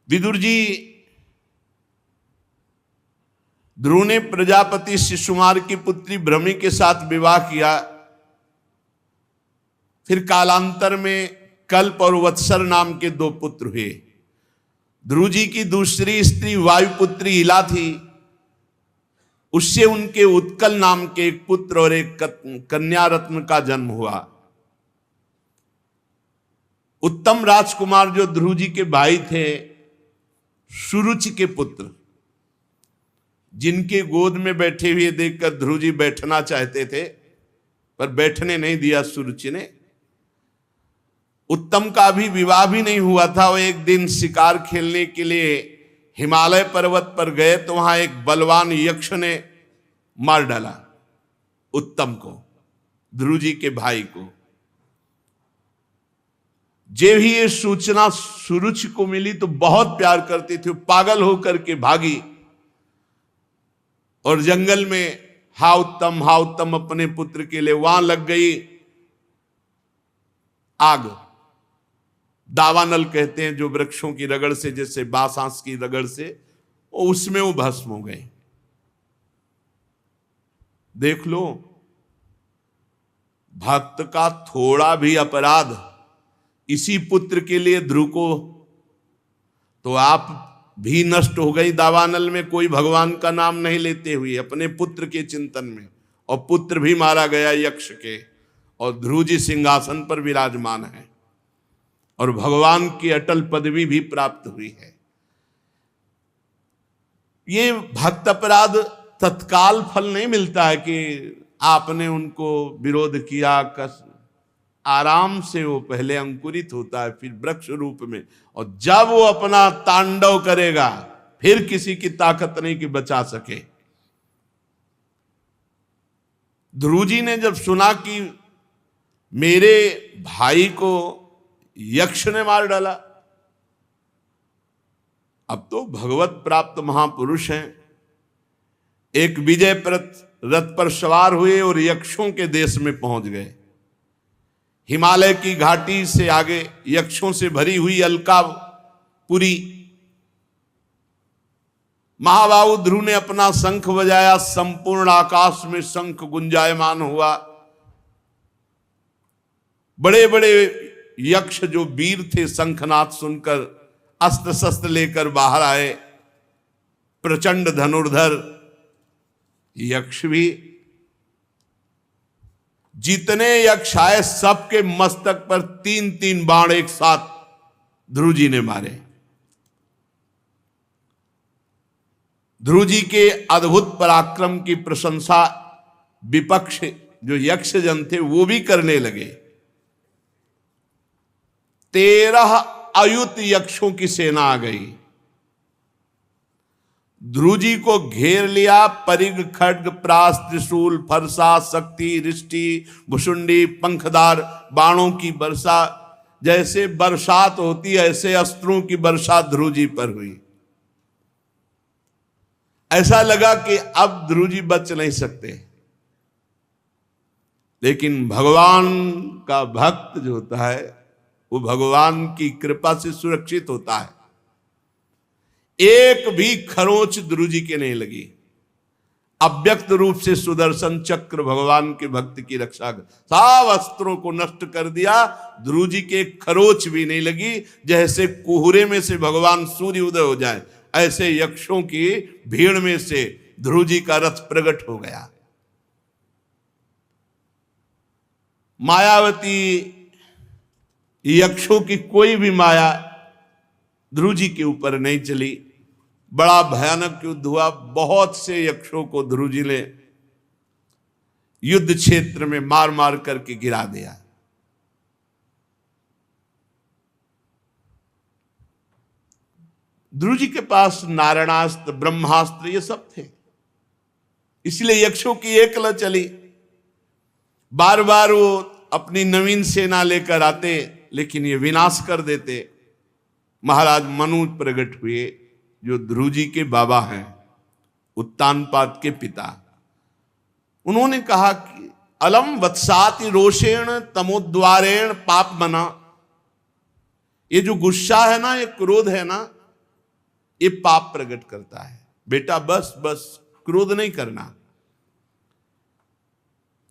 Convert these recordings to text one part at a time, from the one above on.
विदुर जी, ध्रुव ने प्रजापति शिशुमार की पुत्री भ्रमि के साथ विवाह किया। फिर कालांतर में कल्प और वत्सर नाम के 2 पुत्र हुए। ध्रुव जी की दूसरी स्त्री वायुपुत्री इला थी, उससे उनके उत्कल नाम के एक पुत्र और एक कन्या रत्न का जन्म हुआ। उत्तम राजकुमार जो ध्रुव जी के भाई थे, सुरुचि के पुत्र, जिनके गोद में बैठे हुए देखकर ध्रुव जी बैठना चाहते थे पर बैठने नहीं दिया सुरुचि ने। उत्तम का भी विवाह भी नहीं हुआ था। वो एक दिन शिकार खेलने के लिए हिमालय पर्वत पर गए तो वहां एक बलवान यक्ष ने मार डाला उत्तम को, ध्रुव जी के भाई को। जब ही ये सूचना सुरुचि को मिली तो बहुत प्यार करती थी, पागल होकर के भागी और जंगल में हा उत्तम अपने पुत्र के लिए। वहां लग गई आग, दावानल कहते हैं जो वृक्षों की रगड़ से, जैसे बांस की रगड़ से, उसमें वो भस्म हो गए। देख लो, भक्त का थोड़ा भी अपराध इसी पुत्र के लिए ध्रुव को, तो आप भी नष्ट हो गई दावानल में, कोई भगवान का नाम नहीं लेते हुए अपने पुत्र के चिंतन में, और पुत्र भी मारा गया यक्ष के, और ध्रुव जी सिंहासन पर विराजमान है और भगवान की अटल पदवी भी प्राप्त हुई है। ये भक्त अपराध तत्काल फल नहीं मिलता है कि आपने उनको विरोध किया, आराम से वो पहले अंकुरित होता है, फिर वृक्ष रूप में, और जब वो अपना तांडव करेगा फिर किसी की ताकत नहीं कि बचा सके। ध्रुव जी ने जब सुना कि मेरे भाई को यक्ष ने मार डाला, अब तो भगवत प्राप्त महापुरुष हैं, एक विजय रथ पर सवार हुए और यक्षों के देश में पहुंच गए। हिमालय की घाटी से आगे यक्षों से भरी हुई अलकापुरी। महाबाहु ध्रुव ने अपना शंख बजाया, संपूर्ण आकाश में शंख गुंजायमान हुआ। बड़े बड़े यक्ष जो वीर थे शंखनाद सुनकर अस्त्र शस्त्र लेकर बाहर आए, प्रचंड धनुर्धर यक्ष भी। जितने यक्ष आए सबके मस्तक पर 3-3 बाण एक साथ ध्रुव जी ने मारे। ध्रुव जी के अद्भुत पराक्रम की प्रशंसा विपक्ष जो यक्ष जन थे वो भी करने लगे। 13 अयुत यक्षों की सेना आ गई, ध्रुव जी को घेर लिया। परिग, खड्ग, प्रास, त्रिशूल, फरसा, शक्ति, रिष्टि, भुषुंडी, पंखदार बाणों की वर्षा, जैसे बरसात होती है ऐसे अस्त्रों की वर्षा ध्रुव जी पर हुई। ऐसा लगा कि अब ध्रुव जी बच नहीं सकते, लेकिन भगवान का भक्त जो होता है वो भगवान की कृपा से सुरक्षित होता है। एक भी खरोंच ध्रुव जी के नहीं लगी। अव्यक्त रूप से सुदर्शन चक्र भगवान के भक्त की रक्षा कर सब अस्त्रों को नष्ट कर दिया। ध्रुव जी के खरोच भी नहीं लगी। जैसे कुहरे में से भगवान सूर्य उदय हो जाए, ऐसे यक्षों की भीड़ में से ध्रुव जी का रथ प्रकट हो गया। मायावती यक्षों की कोई भी माया ध्रुव जी के ऊपर नहीं चली। बड़ा भयानक युद्ध हुआ। बहुत से यक्षों को ध्रुव जी ने युद्ध क्षेत्र में मार मार करके गिरा दिया। ध्रुव जी के पास नारायणास्त्र, ब्रह्मास्त्र ये सब थे, इसलिए यक्षों की एक ल चली। बार बार वो अपनी नवीन सेना लेकर आते, लेकिन ये विनाश कर देते। महाराज मनु प्रकट हुए जो ध्रुव जी के बाबा हैं, उत्तानपाद के पिता। उन्होंने कहा कि अलम वत्साति रोषेण तमोद्वारेण पाप मना। ये जो गुस्सा है ना, ये क्रोध है ना, ये पाप प्रकट करता है। बेटा बस बस क्रोध नहीं करना।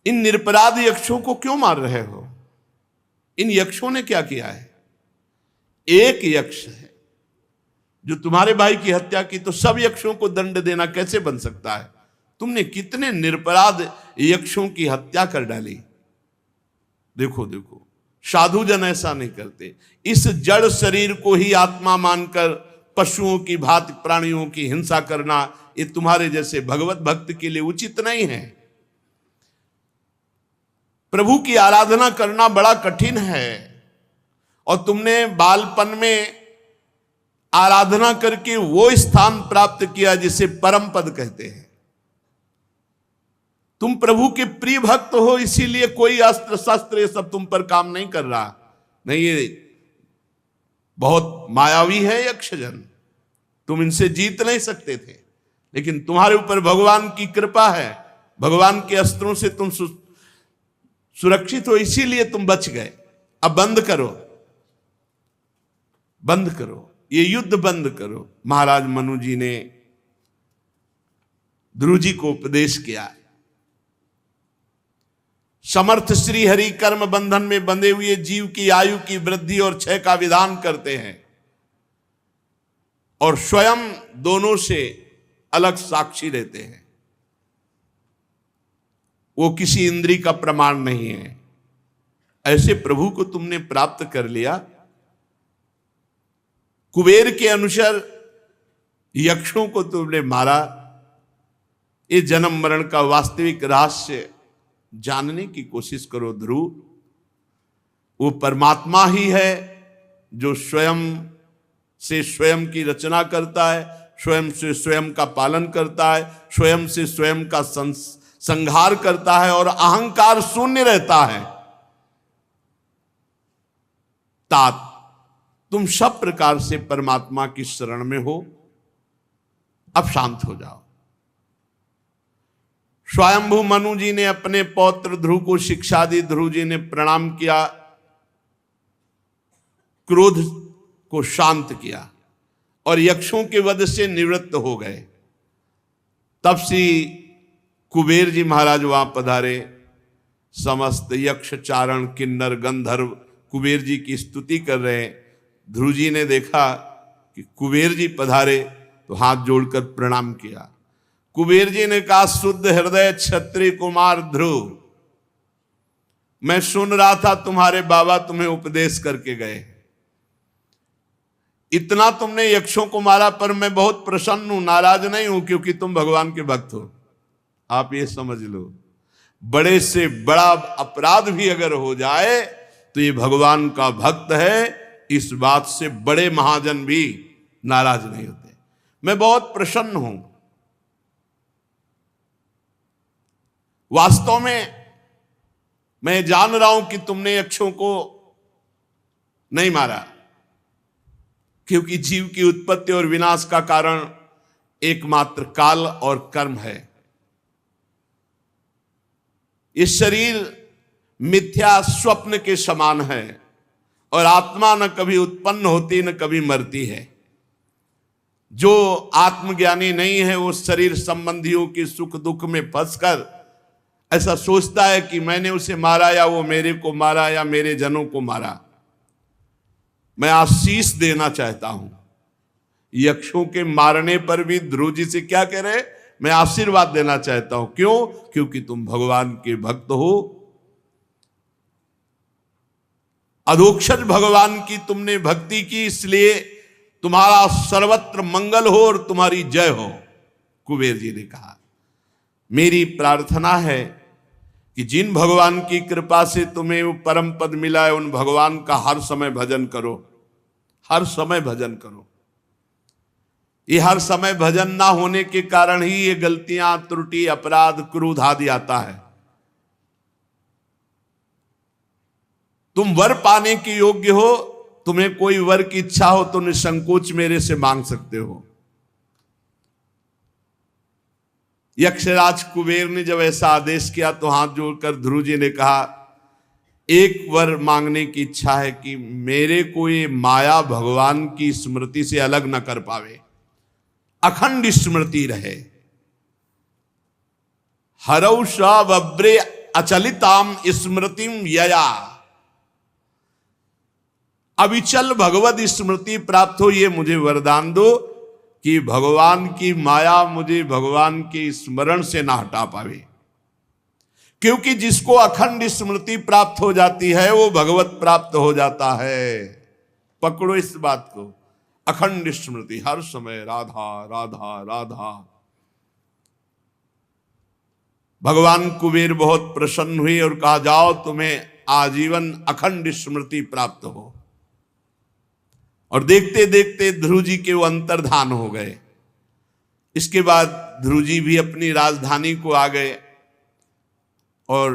इन निरपराध यक्षों को क्यों मार रहे हो? इन यक्षों ने क्या किया है? एक यक्ष है जो तुम्हारे भाई की हत्या की, तो सब यक्षों को दंड देना कैसे बन सकता है? तुमने कितने निरपराध यक्षों की हत्या कर डाली। देखो देखो, साधु जन ऐसा नहीं करते। इस जड़ शरीर को ही आत्मा मानकर पशुओं की भांति प्राणियों की हिंसा करना, ये तुम्हारे जैसे भगवत भक्त के लिए उचित नहीं है। प्रभु की आराधना करना बड़ा कठिन है, और तुमने बालपन में आराधना करके वो स्थान प्राप्त किया जिसे परम पद कहते हैं। तुम प्रभु के प्रिय भक्त हो, इसीलिए कोई अस्त्र शस्त्र ये सब तुम पर काम नहीं कर रहा। नहीं, ये बहुत मायावी है यक्षजन, तुम इनसे जीत नहीं सकते थे, लेकिन तुम्हारे ऊपर भगवान की कृपा है, भगवान के अस्त्रों से तुम सुरक्षित हो, इसीलिए तुम बच गए। अब बंद करो, बंद करो, ये युद्ध बंद करो। महाराज मनु जी ने ध्रुव जी को उपदेश किया। समर्थ श्री हरि कर्म बंधन में बंधे हुए जीव की आयु की वृद्धि और क्षय का विधान करते हैं, और स्वयं दोनों से अलग साक्षी रहते हैं। वो किसी इंद्री का प्रमाण नहीं है। ऐसे प्रभु को तुमने प्राप्त कर लिया। कुबेर के अनुसार यक्षों को तुमने मारा। ये जन्म मरण का वास्तविक रहस्य जानने की कोशिश करो ध्रुव। वो परमात्मा ही है जो स्वयं से स्वयं की रचना करता है, स्वयं से स्वयं का पालन करता है, स्वयं से स्वयं का संहार करता है, और अहंकार शून्य रहता है। तात तुम सब प्रकार से परमात्मा की शरण में हो, अब शांत हो जाओ। स्वयंभू मनु जी ने अपने पौत्र ध्रुव को शिक्षा दी। ध्रुव जी ने प्रणाम किया, क्रोध को शांत किया, और यक्षों के वध से निवृत्त हो गए। तब श्री कुबेर जी महाराज वहां पधारे। समस्त यक्ष चारण किन्नर गंधर्व कुबेर जी की स्तुति कर रहे हैं। ध्रुव जी ने देखा कि कुबेर जी पधारे तो हाथ जोड़कर प्रणाम किया। कुबेर जी ने कहा, शुद्ध हृदय क्षत्रिय कुमार ध्रुव, मैं सुन रहा था तुम्हारे बाबा तुम्हें उपदेश करके गए। इतना तुमने यक्षों को मारा, पर मैं बहुत प्रसन्न हूं, नाराज नहीं हूं, क्योंकि तुम भगवान के भक्त हो। आप ये समझ लो, बड़े से बड़ा अपराध भी अगर हो जाए तो ये भगवान का भक्त है, इस बात से बड़े महाजन भी नाराज नहीं होते। मैं बहुत प्रसन्न हूं। वास्तव में मैं जान रहा हूं कि तुमने यक्षों को नहीं मारा, क्योंकि जीव की उत्पत्ति और विनाश का कारण एकमात्र काल और कर्म है। ये शरीर मिथ्या स्वप्न के समान है, और आत्मा न कभी उत्पन्न होती न कभी मरती है। जो आत्मज्ञानी नहीं है वो शरीर संबंधियों की सुख दुख में फंसकर ऐसा सोचता है कि मैंने उसे मारा, या वो मेरे को मारा, या मेरे जनों को मारा। मैं आशीष देना चाहता हूं। यक्षों के मारने पर भी ध्रुव जी से क्या कह रहे? मैं आशीर्वाद देना चाहता हूं। क्यों? क्योंकि तुम भगवान के भक्त हो। अधोक्षज भगवान की तुमने भक्ति की, इसलिए तुम्हारा सर्वत्र मंगल हो और तुम्हारी जय हो। कुबेर जी ने कहा, मेरी प्रार्थना है कि जिन भगवान की कृपा से तुम्हें वो परम पद मिला है, उन भगवान का हर समय भजन करो, हर समय भजन करो। ये हर समय भजन ना होने के कारण ही ये गलतियां, त्रुटि, अपराध, क्रोध आदि आता है। तुम वर पाने के योग्य हो, तुम्हें कोई वर की इच्छा हो तो निसंकोच मेरे से मांग सकते हो। यक्षराज कुबेर ने जब ऐसा आदेश किया तो हाथ जोड़कर ध्रुव जी ने कहा, एक वर मांगने की इच्छा है कि मेरे को ये माया भगवान की स्मृति से अलग न कर पावे। अखंड स्मृति रहे। हरौ सब्रे अचलिताम स्मृतिम यया, अविचल भगवत स्मृति प्राप्त हो, ये मुझे वरदान दो कि भगवान की माया मुझे भगवान के स्मरण से ना हटा पावे। क्योंकि जिसको अखंड स्मृति प्राप्त हो जाती है वो भगवत प्राप्त हो जाता है। पकड़ो इस बात को, अखंड स्मृति, हर समय राधा राधा राधा। भगवान कुबेर बहुत प्रसन्न हुए और कहा जाओ तुम्हें आजीवन अखंड स्मृति प्राप्त हो। और देखते देखते ध्रुव जी के वो अंतर्धान हो गए। इसके बाद ध्रुव जी भी अपनी राजधानी को आ गए और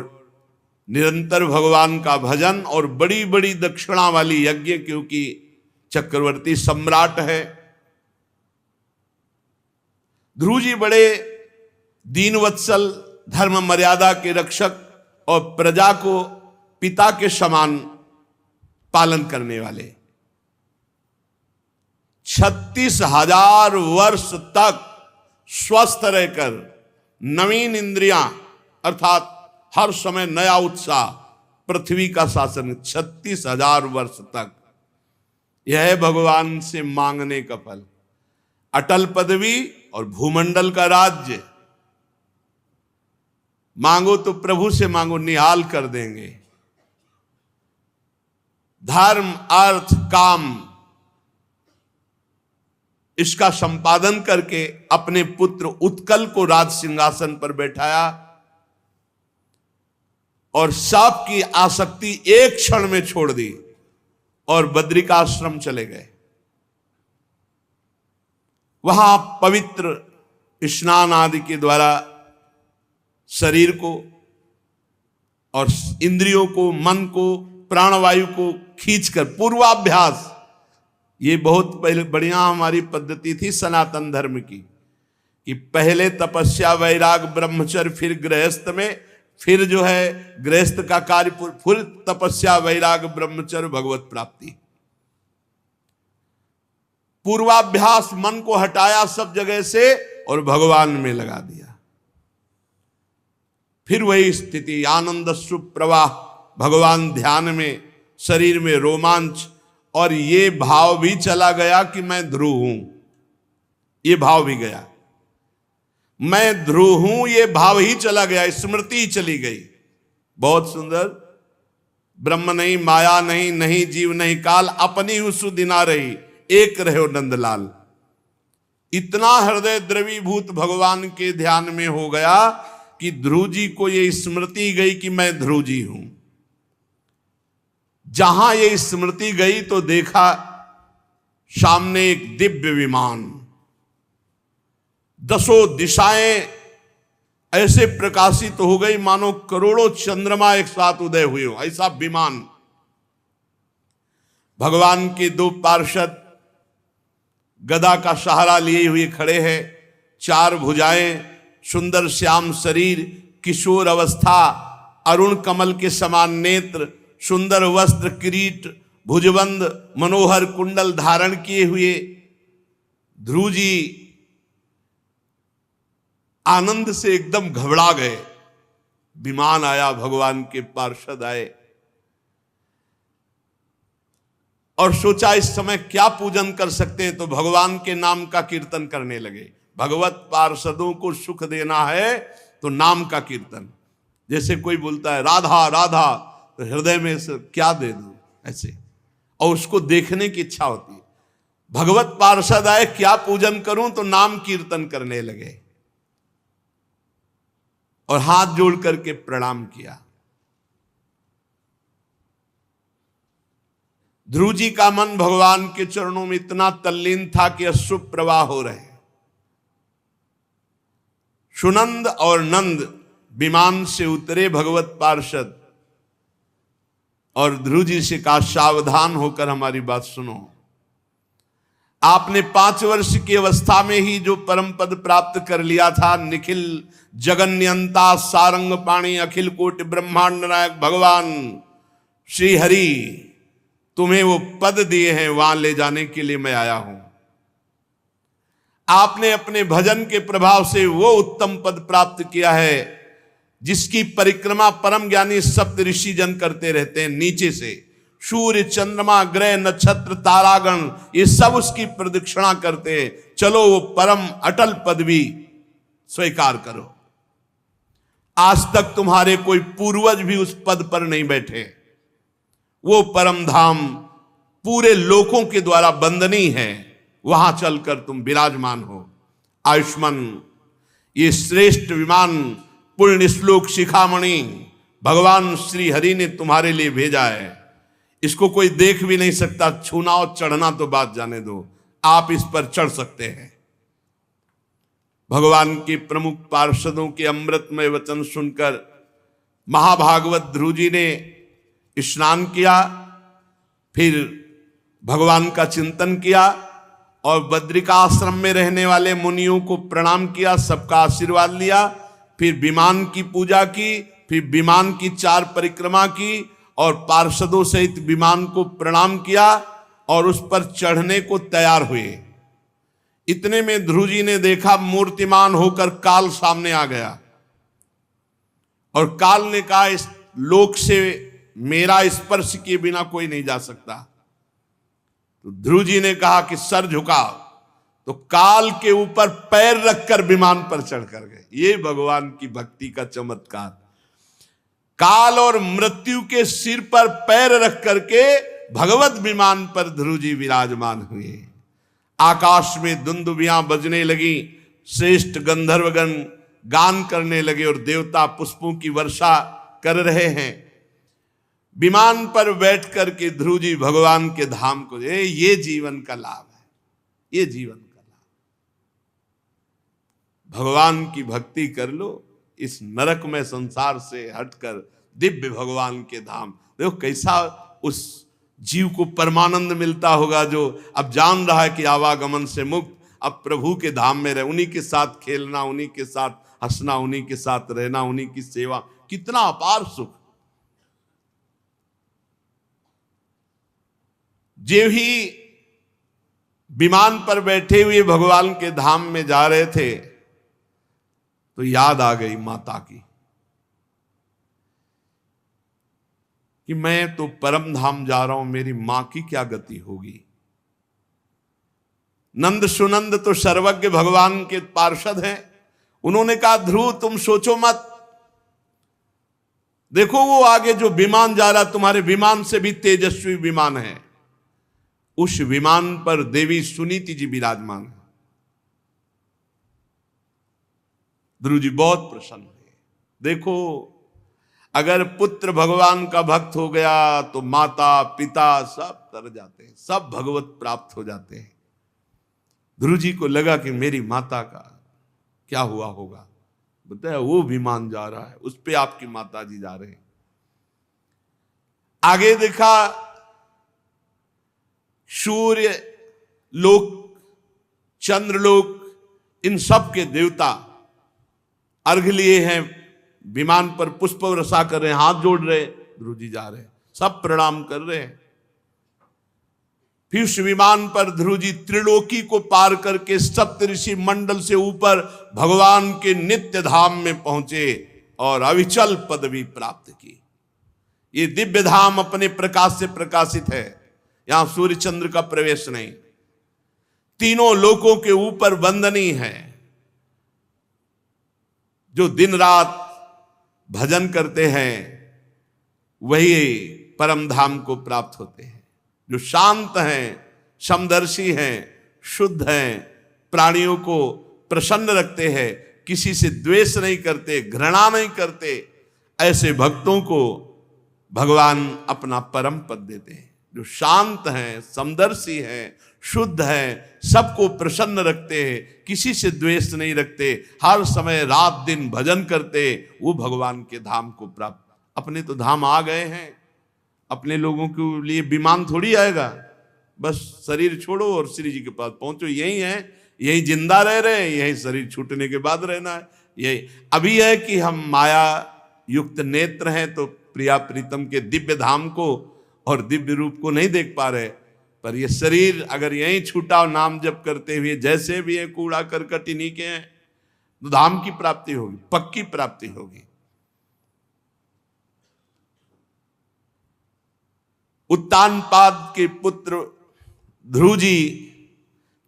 निरंतर भगवान का भजन और बड़ी बड़ी दक्षिणा वाली यज्ञ, क्योंकि चक्रवर्ती सम्राट है। ध्रुव जी बड़े दीनवत्सल, धर्म मर्यादा के रक्षक और प्रजा को पिता के समान पालन करने वाले। 36,000 वर्ष तक स्वस्थ रहकर नवीन इंद्रियां अर्थात हर समय नया उत्साह, पृथ्वी का शासन 36,000 वर्ष तक। यह है भगवान से मांगने का फल। अटल पदवी और भूमंडल का राज्य मांगो तो प्रभु से मांगो, निहाल कर देंगे। धर्म अर्थ काम इसका संपादन करके अपने पुत्र उत्कल को राज सिंहासन पर बैठाया और सांप की आसक्ति एक क्षण में छोड़ दी और बद्रिकाश्रम चले गए। वहां पवित्र स्नान आदि के द्वारा शरीर को और इंद्रियों को, मन को, प्राणवायु को खींचकर पूर्वाभ्यास, ये बहुत पहले बढ़िया हमारी पद्धति थी सनातन धर्म की, कि पहले तपस्या वैराग ब्रह्मचर्य, फिर गृहस्थ में, फिर जो है गृहस्थ का कार्य, फिर तपस्या वैराग ब्रह्मचर्य भगवत प्राप्ति। पूर्वाभ्यास, मन को हटाया सब जगह से और भगवान में लगा दिया। फिर वही स्थिति, आनंद सुप्रवाह, भगवान ध्यान में, शरीर में रोमांच, और ये भाव भी चला गया कि मैं ध्रुव हूं। ये भाव भी गया, मैं ध्रुव हूं, ये भाव ही चला गया, स्मृति ही चली गई। बहुत सुंदर। ब्रह्म नहीं, माया नहीं, नहीं जीव नहीं काल, अपनी सुदिना रही, एक रहो नंदलाल। इतना हृदय द्रवीभूत भगवान के ध्यान में हो गया कि ध्रुव जी को ये स्मृति गई कि मैं ध्रुव जी हूं। जहां ये स्मृति गई तो देखा सामने एक दिव्य विमान, 10 दिशाएं ऐसे प्रकाशित हो गई मानो करोड़ों चंद्रमा एक साथ उदय हुए हो, ऐसा विमान। भगवान के 2 पार्षद गदा का सहारा लिए हुए खड़े हैं, 4 भुजाएं, सुंदर श्याम शरीर, किशोर अवस्था, अरुण कमल के समान नेत्र, सुंदर वस्त्र, किरीट, भुजबंद, मनोहर कुंडल धारण किए हुए ध्रुव जी आनंद से एकदम घबरा गए। विमान आया, भगवान के पार्षद आए और सोचा इस समय क्या पूजन कर सकते हैं, तो भगवान के नाम का कीर्तन करने लगे। भगवत पार्षदों को सुख देना है तो नाम का कीर्तन। जैसे कोई बोलता है राधा राधा, तो हृदय में से क्या दे दूं ऐसे, और उसको देखने की इच्छा होती है। भगवत पार्षद आए, क्या पूजन करूं, तो नाम कीर्तन करने लगे और हाथ जोड़ करके प्रणाम किया। ध्रुव जी का मन भगवान के चरणों में इतना तल्लीन था कि अश्रु प्रवाह हो रहे। सुनंद और नंद विमान से उतरे भगवत पार्षद और ध्रुव जी से कहा सावधान होकर हमारी बात सुनो। आपने 5 वर्ष की अवस्था में ही जो परम पद प्राप्त कर लिया था, निखिल जगन्यंता सारंग पाणी अखिल कोटि ब्रह्मांड नायक भगवान श्री हरि, तुम्हें वो पद दिए हैं, वहां ले जाने के लिए मैं आया हूं। आपने अपने भजन के प्रभाव से वो उत्तम पद प्राप्त किया है जिसकी परिक्रमा परम ज्ञानी सप्त ऋषि जन करते रहते हैं। नीचे से सूर्य, चंद्रमा, ग्रह, नक्षत्र, तारागण, ये सब उसकी प्रदक्षिणा करते हैं। चलो वो परम अटल पदवी स्वीकार करो। आज तक तुम्हारे कोई पूर्वज भी उस पद पर नहीं बैठे। वो परम धाम पूरे लोकों के द्वारा वंदनीय है, वहां चलकर तुम विराजमान हो। आयुष्मान, ये श्रेष्ठ विमान पुण्य श्लोक शिखामणि भगवान श्री हरि ने तुम्हारे लिए भेजा है। इसको कोई देख भी नहीं सकता, छूना और चढ़ना तो बात जाने दो, आप इस पर चढ़ सकते हैं। भगवान के प्रमुख पार्षदों के अमृतमय वचन सुनकर महाभागवत ध्रुव जी ने स्नान किया, फिर भगवान का चिंतन किया और बद्रिका आश्रम में रहने वाले मुनियों को प्रणाम किया, सबका आशीर्वाद लिया, फिर विमान की पूजा की, फिर विमान की 4 परिक्रमा की और पार्षदों सहित विमान को प्रणाम किया और उस पर चढ़ने को तैयार हुए। इतने में ध्रुव जी ने देखा मूर्तिमान होकर काल सामने आ गया और काल ने कहा, इस लोक से मेरा स्पर्श किए बिना कोई नहीं जा सकता। तो ध्रुव जी ने कहा कि सर झुकाओ, तो काल के ऊपर पैर रखकर विमान पर चढ़कर गए। ये भगवान की भक्ति का चमत्कार। काल और मृत्यु के सिर पर पैर रख करके भगवत विमान पर ध्रुव जी विराजमान हुए। आकाश में दुंदुभियां बजने लगी, श्रेष्ठ गंधर्वगण गान करने लगे और देवता पुष्पों की वर्षा कर रहे हैं। विमान पर बैठ करके ध्रुव जी भगवान के धाम को, ये जीवन का लाभ है, ये जीवन का लाभ। भगवान की भक्ति कर लो, इस नरकमय संसार से हटकर दिव्य भगवान के धाम। देखो कैसा उस जीव को परमानंद मिलता होगा जो अब जान रहा है कि आवागमन से मुक्त अब प्रभु के धाम में रहे, उन्हीं के साथ खेलना, उन्हीं के साथ हंसना, उन्हीं के साथ रहना, उन्हीं की सेवा। कितना अपार सुख। जे ही विमान पर बैठे हुए भगवान के धाम में जा रहे थे तो याद आ गई माता की कि मैं तो परम धाम जा रहा हूं, मेरी मां की क्या गति होगी। नंद सुनंद तो सर्वज्ञ भगवान के पार्षद हैं। उन्होंने कहा, ध्रुव तुम सोचो मत, देखो वो आगे जो विमान जा रहा, तुम्हारे विमान से भी तेजस्वी विमान है। उस विमान पर देवी सुनीति जी विराजमान है। ध्रुव जी बहुत प्रसन्न हुए। देखो, अगर पुत्र भगवान का भक्त हो गया तो माता पिता सब तर जाते हैं, सब भगवत प्राप्त हो जाते हैं। ध्रुव जी को लगा कि मेरी माता का क्या हुआ होगा। बताया वो विमान जा रहा है, उस पे आपकी माता जी जा रहे हैं। आगे देखा सूर्य लोक, चंद्रलोक, इन सब के देवता अर्घ लिए हैं, विमान पर पुष्प वर्षा कर रहे हैं, हाथ जोड़ रहे, ध्रुव जी जा रहे हैं, सब प्रणाम कर रहे हैं। फिर उस विमान पर ध्रुव जी त्रिलोकी को पार करके सप्तऋषि मंडल से ऊपर भगवान के नित्य धाम में पहुंचे और अविचल पदवी प्राप्त की। ये दिव्य धाम अपने प्रकाश से प्रकाशित है, यहां सूर्य चंद्र का प्रवेश नहीं। तीनों लोकों के ऊपर वंदनीय है। जो दिन रात भजन करते हैं वही परम धाम को प्राप्त होते हैं। जो शांत हैं, समदर्शी हैं, शुद्ध हैं, प्राणियों को प्रसन्न रखते हैं, किसी से द्वेष नहीं करते, घृणा नहीं करते, ऐसे भक्तों को भगवान अपना परम पद देते हैं। जो शांत हैं, समदर्शी हैं, शुद्ध हैं, सबको प्रसन्न रखते हैं, किसी से द्वेष नहीं रखते, हर समय रात दिन भजन करते, वो भगवान के धाम को प्राप्त। अपने तो धाम आ गए हैं, अपने लोगों के लिए विमान थोड़ी आएगा। बस शरीर छोड़ो और श्री जी के पास पहुंचो, यही है, यही जिंदा रह रहे हैं, यही शरीर छूटने के बाद रहना है। यही अभी है कि हम माया युक्त नेत्र हैं तो प्रिया प्रीतम के दिव्य धाम को और दिव्य रूप को नहीं देख पा रहे। पर ये शरीर अगर यहीं छूटा और नाम जप करते हुए जैसे भी है कूड़ा करकट इन्हीं के हैं, तो धाम की प्राप्ति होगी, पक्की प्राप्ति होगी। उत्तानपाद के पुत्र ध्रुव जी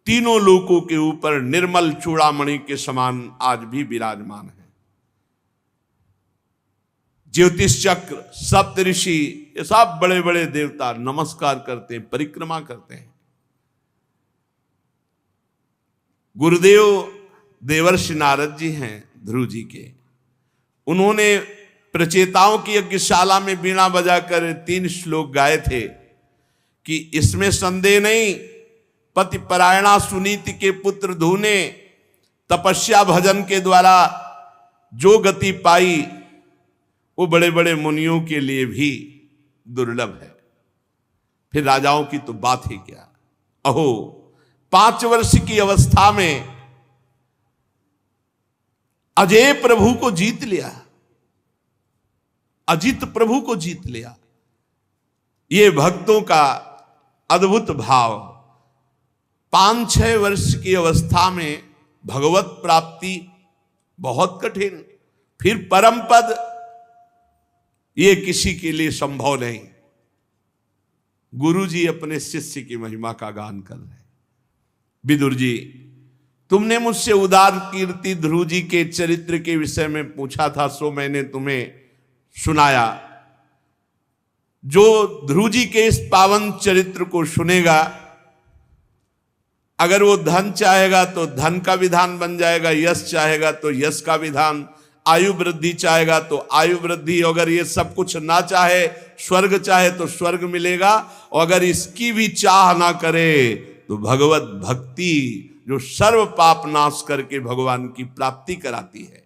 तीनों लोकों के ऊपर निर्मल चूड़ामणि के समान आज भी विराजमान है। ज्योतिष चक्र, सप्तऋषि, ये सब बड़े बड़े देवता नमस्कार करते हैं, परिक्रमा करते हैं। गुरुदेव देवर्षि नारद जी हैं ध्रुव जी के, उन्होंने प्रचेताओं की यज्ञशाला में बीणा बजाकर 3 श्लोक गाए थे कि इसमें संदेह नहीं, पति परायणा सुनीति के पुत्र ध्रुव ने तपस्या भजन के द्वारा जो गति पाई वो बड़े बड़े मुनियों के लिए भी दुर्लभ है। फिर राजाओं की तो बात ही क्या। अहो 5 वर्ष की अवस्था में अजय प्रभु को जीत लिया, अजित प्रभु को जीत लिया। ये भक्तों का अद्भुत भाव। 5-6 वर्ष की अवस्था में भगवत प्राप्ति बहुत कठिन, फिर परम पद, ये किसी के लिए संभव नहीं। गुरु जी अपने शिष्य की महिमा का गान कर रहे हैं। विदुर जी, तुमने मुझसे उदार कीर्ति ध्रुव जी के चरित्र के विषय में पूछा था, सो मैंने तुम्हें सुनाया। जो ध्रुव जी के इस पावन चरित्र को सुनेगा, अगर वो धन चाहेगा तो धन का विधान बन जाएगा, यश चाहेगा तो यश का विधान, आयु वृद्धि चाहेगा तो आयु वृद्धि, अगर ये सब कुछ ना चाहे, स्वर्ग चाहे तो स्वर्ग मिलेगा, और अगर इसकी भी चाह ना करे तो भगवत भक्ति जो सर्व पाप नाश करके भगवान की प्राप्ति कराती है।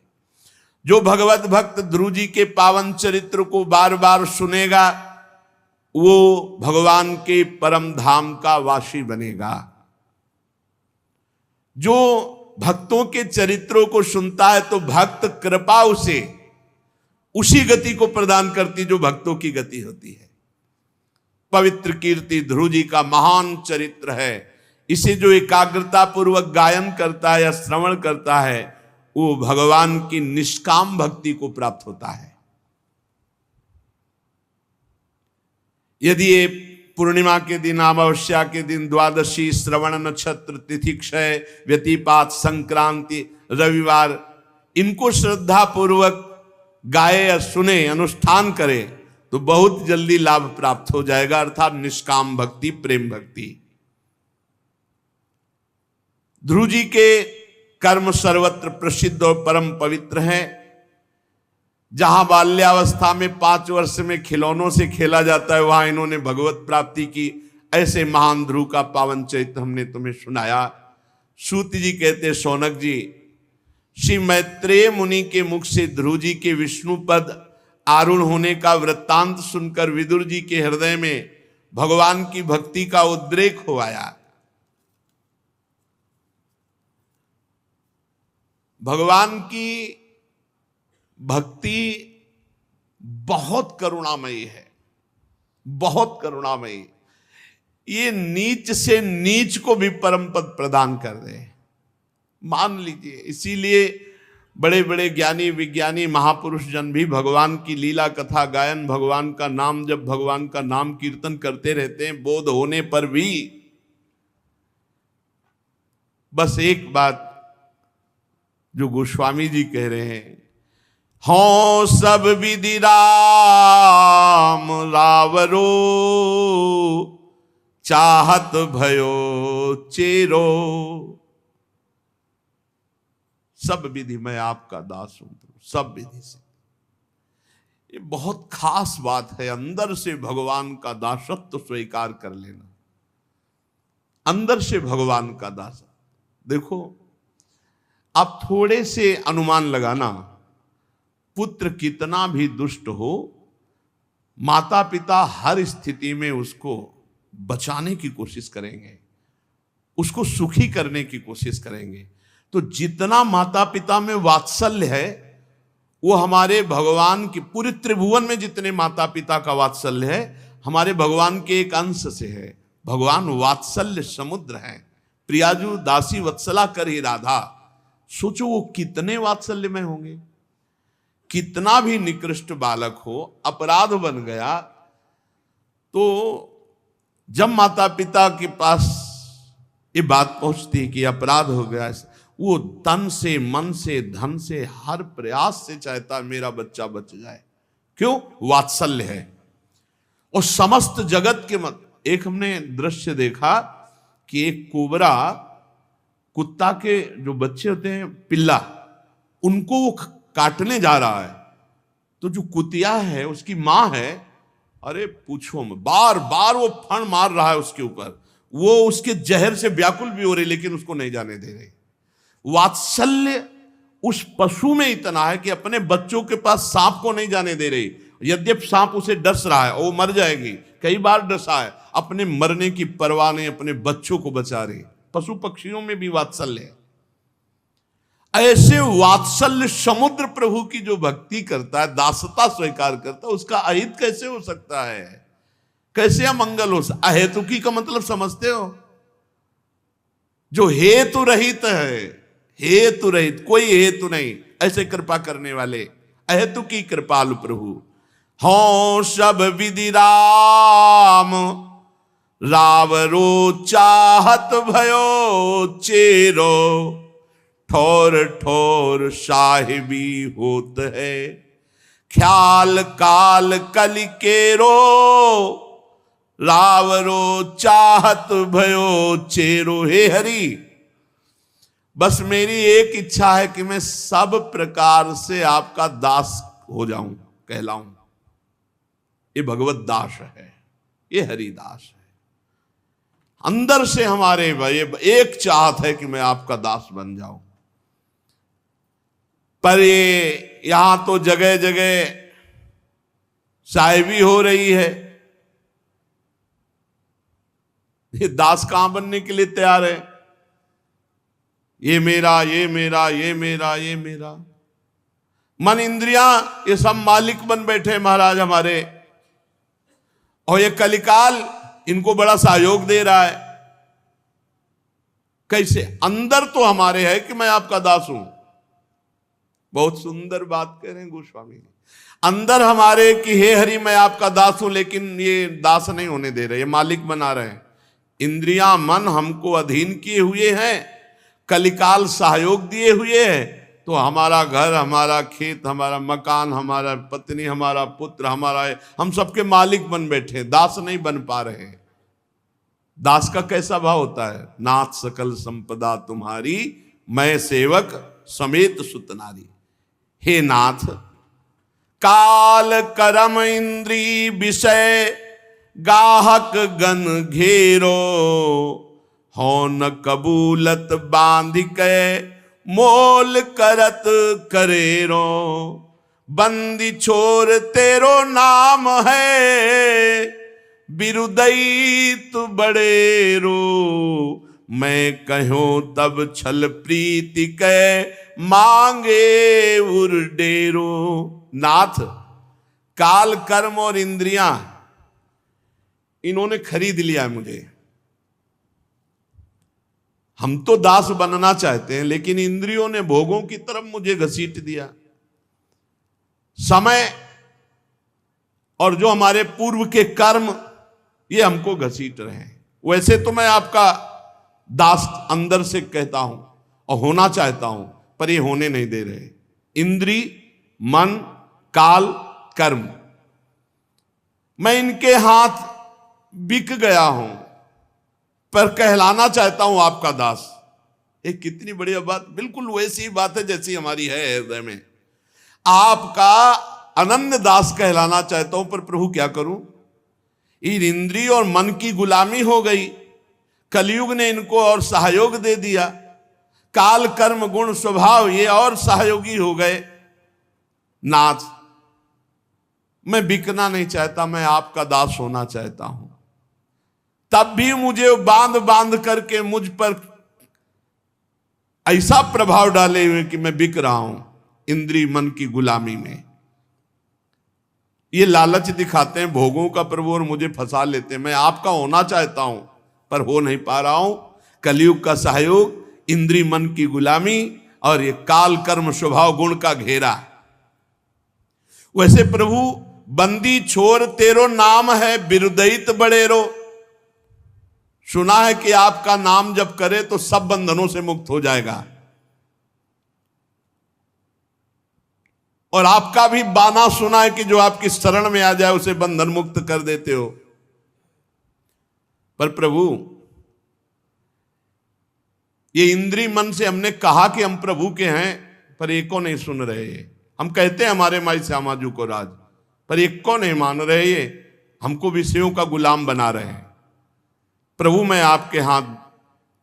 जो भगवत भक्त ध्रुव जी के पावन चरित्र को बार बार सुनेगा वो भगवान के परम धाम का वासी बनेगा। जो भक्तों के चरित्रों को सुनता है तो भक्त कृपा उसे उसी गति को प्रदान करती जो भक्तों की गति होती है। पवित्र कीर्ति ध्रुव जी का महान चरित्र है। इसे जो एकाग्रता पूर्वक गायन करता है या श्रवण करता है वो भगवान की निष्काम भक्ति को प्राप्त होता है। यदि ये पूर्णिमा के दिन, अमावस्या के दिन, द्वादशी, श्रवण नक्षत्र, तिथि क्षय, व्यतिपात, संक्रांति, रविवार, इनको श्रद्धा पूर्वक गाए या सुने, अनुष्ठान करे तो बहुत जल्दी लाभ प्राप्त हो जाएगा, अर्थात निष्काम भक्ति, प्रेम भक्ति। ध्रुव जी के कर्म सर्वत्र प्रसिद्ध और परम पवित्र हैं। जहां बाल्यावस्था में 5 वर्ष में खिलौनों से खेला जाता है, वहां इन्होंने भगवत प्राप्ति की। ऐसे महान ध्रुव का पावन चरित्र हमने तुम्हें सुनाया। सूत जी कहते, शौनक जी, श्री मैत्रेय मुनि के मुख से ध्रुव जी के विष्णु पद आरूढ़ होने का वृत्तांत सुनकर विदुर जी के हृदय में भगवान की भक्ति का उद्रेक हो आया। भगवान की भक्ति बहुत करुणामयी है, बहुत करुणामयी। ये नीच से नीच को भी परम पद प्रदान कर रहे हैं, मान लीजिए। इसीलिए बड़े बड़े ज्ञानी विज्ञानी महापुरुष जन भी भगवान की लीला कथा गायन, भगवान का नाम जब भगवान का नाम कीर्तन करते रहते हैं, बोध होने पर भी। बस एक बात जो गोस्वामी जी कह रहे हैं, हों सब विधि राम रावरो, चाहत भयो चेरो। सब विधि मैं आपका दास हूं, सब विधि से। ये बहुत खास बात है, अंदर से भगवान का दासत्व स्वीकार कर लेना, अंदर से भगवान का दास। देखो, आप थोड़े से अनुमान लगाना, पुत्र कितना भी दुष्ट हो, माता पिता हर स्थिति में उसको बचाने की कोशिश करेंगे, उसको सुखी करने की कोशिश करेंगे। तो जितना माता पिता में वात्सल्य है वो हमारे भगवान की, पूरे त्रिभुवन में जितने माता पिता का वात्सल्य है हमारे भगवान के एक अंश से है। भगवान वात्सल्य समुद्र हैं। प्रियाजू दासी वत्सला कर ही राधा। सोचो वो कितने वात्सल्य में होंगे। कितना भी निकृष्ट बालक हो, अपराध बन गया तो जब माता पिता के पास ये बात पहुंचती है कि अपराध हो गया, वो तन से, मन से, धन से, हर प्रयास से चाहता है मेरा बच्चा बच जाए। क्यों? वात्सल्य है। और समस्त जगत के मत, एक हमने दृश्य देखा कि एक कोबरा कुत्ता के जो बच्चे होते हैं, पिल्ला, उनको वो काटने जा रहा है, तो जो कुतिया है उसकी मां है, अरे पूछो मत, बार बार वो फण मार रहा है उसके ऊपर, वो उसके जहर से व्याकुल भी हो रही, लेकिन उसको नहीं जाने दे रही। वात्सल्य उस पशु में इतना है कि अपने बच्चों के पास सांप को नहीं जाने दे रही। यद्यपि सांप उसे डस रहा है, वो मर जाएगी, कई बार डसा है, अपने मरने की परवाह नहीं, अपने बच्चों को बचा रही। पशु पक्षियों में भी वात्सल्य है। ऐसे वात्सल्य समुद्र प्रभु की जो भक्ति करता है, दासता स्वीकार करता है, उसका अहित कैसे हो सकता है? कैसे अमंगल हो सकता? अहेतुकी का मतलब समझते हो? जो हेतु रहित है, हेतु रहित, कोई हेतु नहीं, ऐसे कृपा करने वाले अहेतुकी कृपालु प्रभु। हो सब विधि राम, रावरो चाहत भयो चेरो, ठोर ठोर साहिबी होत है, ख्याल काल कलि केरो, रावरो चाहत भयो चेरो। हे हरि, बस मेरी एक इच्छा है कि मैं सब प्रकार से आपका दास हो जाऊं, कहलाऊं। ये भगवत दास है, ये हरिदास है। अंदर से हमारे भाई एक चाहत है कि मैं आपका दास बन जाऊं। पर ये यहां तो जगह जगह साहिबी हो रही है। ये दास कहां बनने के लिए तैयार है? ये मेरा, ये मेरा, ये मेरा, ये मेरा। मन इंद्रियां ये सब मालिक बन बैठे महाराज हमारे, और ये कलिकाल इनको बड़ा सहयोग दे रहा है। कैसे? अंदर तो हमारे है कि मैं आपका दास हूं। बहुत सुंदर बात कह रहे हैं गोस्वामी। अंदर हमारे कि हे हरि मैं आपका दास हूं, लेकिन ये दास नहीं होने दे रहे, ये मालिक बना रहे हैं। इंद्रियां मन हमको अधीन किए हुए हैं, कलिकाल सहयोग दिए हुए हैं, तो हमारा घर, हमारा खेत, हमारा मकान, हमारा पत्नी, हमारा पुत्र, हमारा, हम सबके मालिक बन बैठे, दास नहीं बन पा रहे। दास का कैसा भाव होता है? नाथ सकल संपदा तुम्हारी, मैं सेवक समेत सुत नारी। हे नाथ, काल करम इंद्री विषय गाहक गन घेरो, हो न कबूलत बांध के मोल करत करेरो, बंदी छोर तेरो नाम है, बिरुदई तु बड़ेरो, मैं कहूं तब छल प्रीति के मांगे उर्डेरो। नाथ, काल कर्म और इंद्रियां इन्होंने खरीद लिया है मुझे। हम तो दास बनना चाहते हैं, लेकिन इंद्रियों ने भोगों की तरफ मुझे घसीट दिया। समय और जो हमारे पूर्व के कर्म, ये हमको घसीट रहे हैं। वैसे तो मैं आपका दास अंदर से कहता हूं और होना चाहता हूं, पर ये होने नहीं दे रहे। इंद्री, मन, काल, कर्म, मैं इनके हाथ बिक गया हूं, पर कहलाना चाहता हूं आपका दास। एक कितनी बढ़िया बात, बिल्कुल वैसी ही बात है जैसी हमारी है हृदय में। आपका अनन्य दास कहलाना चाहता हूं, पर प्रभु क्या करूं? इन इंद्रिय और मन की गुलामी हो गई। कलयुग ने इनको और सहयोग दे दिया। काल कर्म गुण स्वभाव ये और सहयोगी हो गए। नाथ, मैं बिकना नहीं चाहता, मैं आपका दास होना चाहता हूं। तब भी मुझे बांध बांध करके मुझ पर ऐसा प्रभाव डाले हुए कि मैं बिक रहा हूं इंद्री मन की गुलामी में। ये लालच दिखाते हैं भोगों का प्रभु और मुझे फंसा लेते हैं। मैं आपका होना चाहता हूं, पर हो नहीं पा रहा हूं। कलयुग का सहयोग, इंद्रिय मन की गुलामी और ये काल कर्म स्वभाव गुण का घेरा। वैसे प्रभु बंदी छोर तेरो नाम है बिरुदयित बड़ेरो। सुना है कि आपका नाम जब करे तो सब बंधनों से मुक्त हो जाएगा। और आपका भी बाना सुना है कि जो आपकी शरण में आ जाए उसे बंधन मुक्त कर देते हो। पर प्रभु ये इंद्रिय मन से हमने कहा कि हम प्रभु के हैं, पर एको नहीं सुन रहे। हम कहते हैं हमारे माई श्यामाजू को राज, पर एको नहीं मान रहे। ये हमको विषयों का गुलाम बना रहे हैं। प्रभु मैं आपके हाथ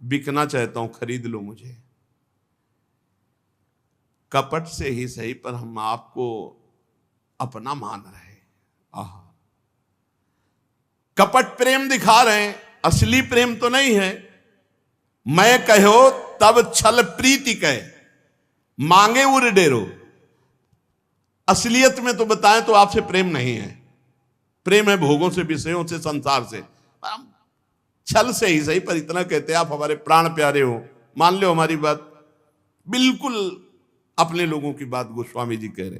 बिकना चाहता हूं, खरीद लो मुझे। कपट से ही सही, पर हम आपको अपना मान रहे हैं। आह, कपट प्रेम दिखा रहे हैं, असली प्रेम तो नहीं है। मैं कहो तब छल प्रीति कहे, मांगे उर डेरो। असलियत में तो बताएं तो आपसे प्रेम नहीं है। प्रेम है भोगों से, विषयों से, संसार से। छल से ही सही, पर इतना कहते हैं आप हमारे प्राण प्यारे हो, मान लो हमारी बात। बिल्कुल अपने लोगों की बात गोस्वामी जी कह रहे।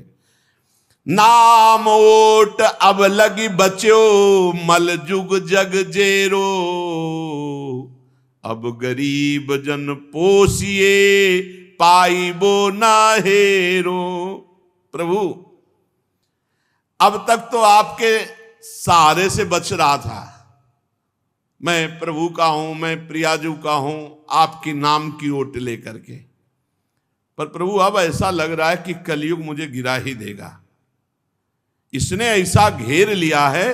नाम ओट अब लगी बच्यो, मल जुग जग जेरो। अब गरीब जन पोसिए, पाई बो ना हेरो। प्रभु अब तक तो आपके सहारे से बच रहा था। मैं प्रभु का हूं, मैं प्रियाजू का हूं, आपकी नाम की ओट लेकर के। पर प्रभु अब ऐसा लग रहा है कि कलयुग मुझे गिरा ही देगा। इसने ऐसा घेर लिया है,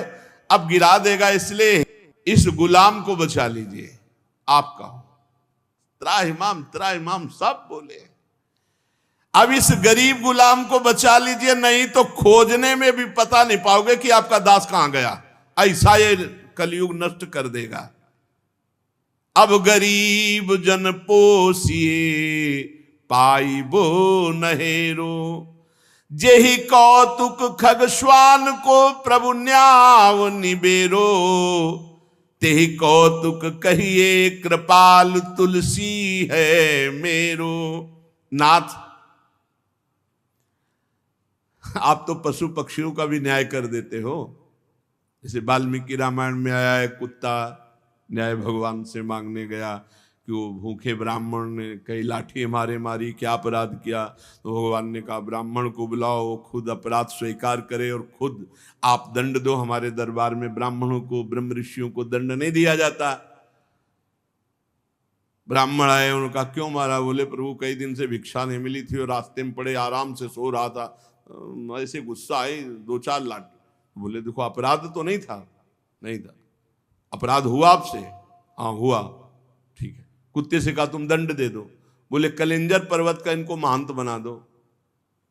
अब गिरा देगा। इसलिए इस गुलाम को बचा लीजिए। आपका हूं, त्राहिमाम त्राहिमाम सब बोले। अब इस गरीब गुलाम को बचा लीजिए, नहीं तो खोजने में भी पता नहीं पाओगे कि आपका दास कहां गया। ऐसा ये कलयुग नष्ट कर देगा। अब गरीब जन पोसिए, पाइबो नहेरो। जेहि कौतुक खगस्वान को, प्रभु न्याव निबेरो। तेहि कौतुक कहिए, कृपाल तुलसी है मेरो। नाथ आप तो पशु पक्षियों का भी न्याय कर देते हो। जैसे वाल्मीकि रामायण में आया है, कुत्ता न्याय भगवान से मांगने गया कि वो भूखे ब्राह्मण ने कई लाठी मारे मारी, क्या अपराध किया। तो भगवान ने कहा ब्राह्मण को बुलाओ, वो खुद अपराध स्वीकार करे और खुद आप दंड दो। हमारे दरबार में ब्राह्मणों को, ब्रह्म ऋषियों को दंड नहीं दिया जाता। ब्राह्मण आए, उन्होंने कहा क्यों मारा। बोले प्रभु कई दिन से भिक्षा नहीं मिली थी और रास्ते में पड़े आराम से सो रहा था, ऐसे गुस्सा आई, 2-4 लाठ। बोले देखो अपराध तो नहीं था। नहीं था। अपराध हुआ आपसे? हाँ हुआ। ठीक है। कुत्ते से कहा तुम दंड दे दो। बोले कलिंजर पर्वत का इनको महंत बना दो।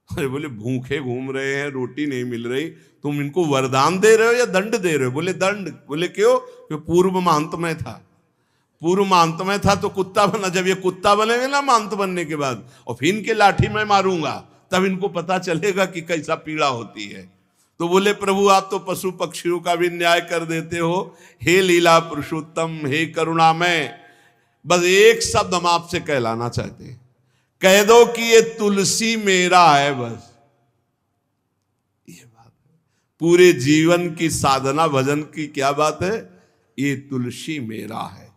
अरे बोले भूखे घूम रहे हैं, रोटी नहीं मिल रही, तुम इनको वरदान दे रहे हो या दंड दे रहे हो? बोले दंड। बोले क्यों? क्यों पूर्व महंत में था। पूर्व महंत में था तो कुत्ता बना। जब ये कुत्ता बनेंगे ना महंत बनने के बाद, और फिर इनके लाठी में मारूंगा, तब इनको पता चलेगा कि कैसा पीड़ा होती है। तो बोले प्रभु आप तो पशु पक्षियों का भी न्याय कर देते हो। हे लीला पुरुषोत्तम, हे करुणामय, बस एक शब्द हम आपसे कहलाना चाहते हैं। कह दो कि ये तुलसी मेरा है। बस ये बात है। पूरे जीवन की साधना भजन की क्या बात है? ये तुलसी मेरा है।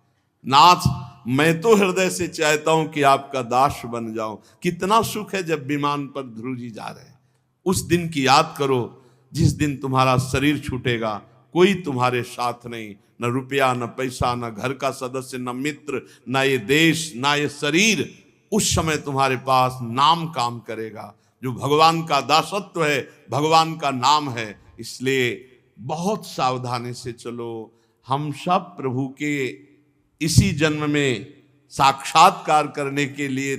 नाथ मैं तो हृदय से चाहता हूं कि आपका दास बन जाऊं। कितना सुख है जब विमान पर ध्रुव जी जा रहे हैं। उस दिन की याद करो जिस दिन तुम्हारा शरीर छूटेगा, कोई तुम्हारे साथ नहीं, न रुपया, न पैसा, न घर का सदस्य, न मित्र, न ये देश, न ये शरीर। उस समय तुम्हारे पास नाम काम करेगा, जो भगवान का दासत्व है, भगवान का नाम है। इसलिए बहुत सावधानी से चलो। हम सब प्रभु के इसी जन्म में साक्षात्कार करने के लिए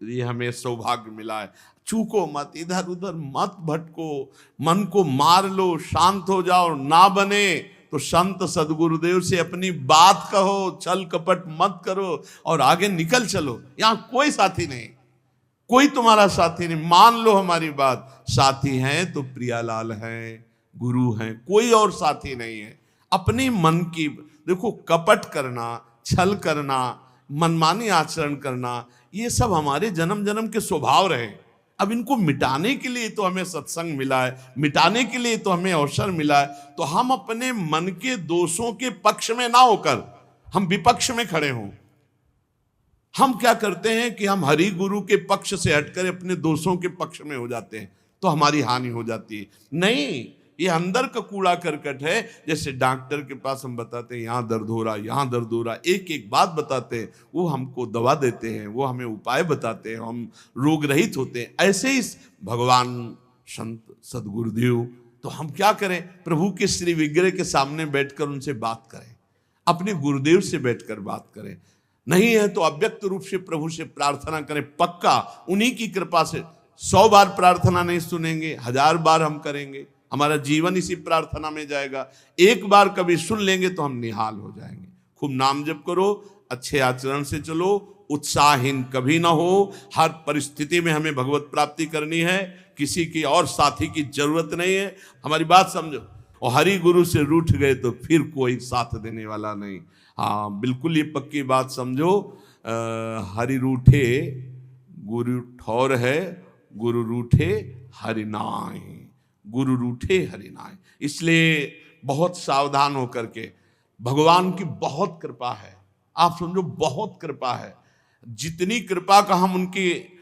ये हमें सौभाग्य मिला है। चूको मत, इधर उधर मत भटको, मन को मार लो, शांत हो जाओ। ना बने तो संत सदगुरुदेव से अपनी बात कहो, छल कपट मत करो और आगे निकल चलो। यहां कोई साथी नहीं, कोई तुम्हारा साथी नहीं। मान लो हमारी बात, साथी हैं तो प्रियालाल हैं, गुरु हैं, कोई और साथी नहीं है। अपनी मन की देखो, कपट करना, छल करना, मनमानी आचरण करना, ये सब हमारे जन्म जन्म के स्वभाव रहे। अब इनको मिटाने के लिए तो हमें सत्संग मिला है, मिटाने के लिए तो हमें अवसर मिला है। तो हम अपने मन के दोषों के पक्ष में ना होकर हम विपक्ष में खड़े हों। हम क्या करते हैं कि हम हरि गुरु के पक्ष से हटकर अपने दोषों के पक्ष में हो जाते हैं, तो हमारी हानि हो जाती है। नहीं, ये अंदर का कूड़ा करकट है। जैसे डॉक्टर के पास हम बताते हैं यहाँ दर्द हो रहा, यहाँ दर्द हो रहा, एक एक बात बताते हैं, वो हमको दवा देते हैं, वो हमें उपाय बताते हैं, हम रोग रहित होते हैं। ऐसे ही भगवान, संत, सदगुरुदेव, तो हम क्या करें, प्रभु के श्री विग्रह के सामने बैठकर उनसे बात करें, अपने गुरुदेव से बैठकर बात करें। नहीं है तो अव्यक्त रूप से प्रभु से प्रार्थना करें। पक्का उन्हीं की कृपा से 100 बार प्रार्थना नहीं सुनेंगे, 1000 बार हम करेंगे, हमारा जीवन इसी प्रार्थना में जाएगा। एक बार कभी सुन लेंगे तो हम निहाल हो जाएंगे। खूब नाम जप करो, अच्छे आचरण से चलो, उत्साहहीन कभी ना हो। हर परिस्थिति में हमें भगवत प्राप्ति करनी है, किसी की और साथी की जरूरत नहीं है। हमारी बात समझो। और हरि गुरु से रूठ गए तो फिर कोई साथ देने वाला नहीं। हाँ, बिल्कुल ये पक्की बात समझो। हरि रूठे गुरु ठौर है, गुरु रूठे हरि नाय, गुरु रूठे हरि नाय। इसलिए बहुत सावधान होकर के, भगवान की बहुत कृपा है, आप समझो बहुत कृपा है। जितनी कृपा का हम उनकी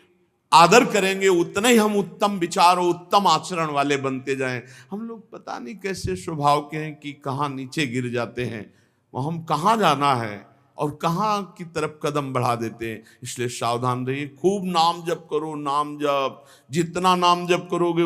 आदर करेंगे उतने ही हम उत्तम विचार और उत्तम आचरण वाले बनते जाएं। हम लोग पता नहीं कैसे स्वभाव के हैं कि कहाँ नीचे गिर जाते हैं, हम कहाँ जाना है और कहाँ की तरफ कदम बढ़ा देते हैं। इसलिए सावधान रहिए, खूब नाम जप करो। नाम जप, जितना नाम जप करोगे